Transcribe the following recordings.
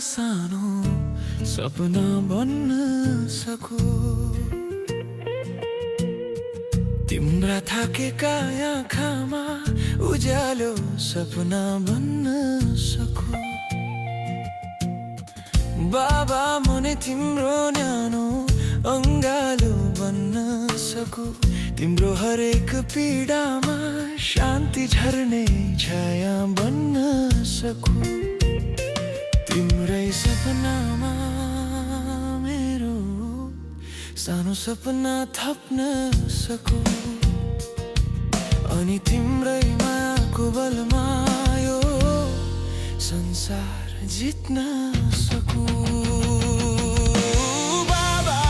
सानो सपना बन्न सकु। तिम्रा थाकेका आँखामा उज्यालो सपना बन्न सकु। बाबा मुनि तिम्रो न्यानो अङ्गालो बन्न सकु। तिम्रो हरेक पीडामा शान्ति झर्ने छाया बन्न सकु। तिम्रै सपनामा मेरो सानो सपना थप्न सकु। अनि तिम्रै मायाको बलमा यो संसार जित्न सकु। बाबा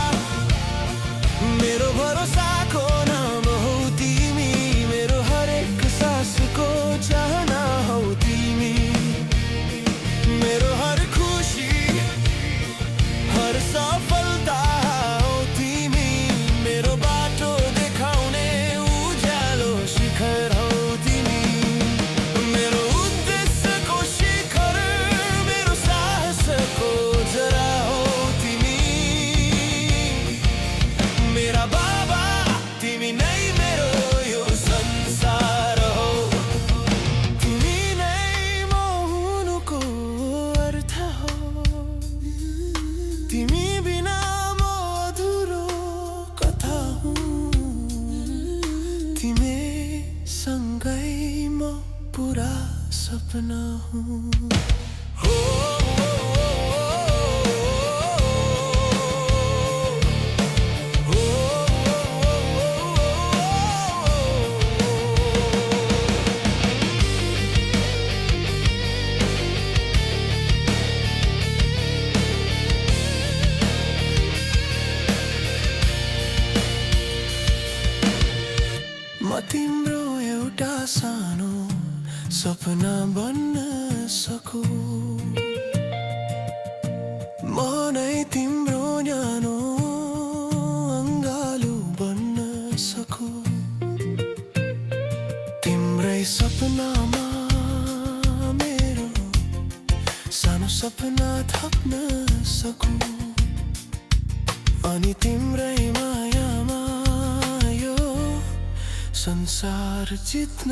मेरो भरोसाको नाम हौ तिमी, मेरो हरेक सासको चाहना हौ तिमी, मेरो हर खुसी हर सफलता हौ तिमी, मेरो बाटो देखाउने उज्यालो शिखर हौ तिमी, मेरो उद्देश्यको शिखर मेरो साहसको जरा हौ तिमी। मेरा बाबा तिमी नै मेरो यो संसार हौ। तिमी नै म हुनुको अर्थ हो। तिमी बिना म अधुरो कथा हुँ। तिमी सँगै म पुरा सपना हुँ। हो म तिम्रो एउटा सानो सपना बन्न सकु। म नै तिम्रो न्यानो अङ्गालो बन्न सकु। तिम्रै सपनामा मेरो सानो सपना थप्न सकु। अनि तिम्रै मायामा यो संसार जित्न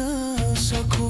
सकु।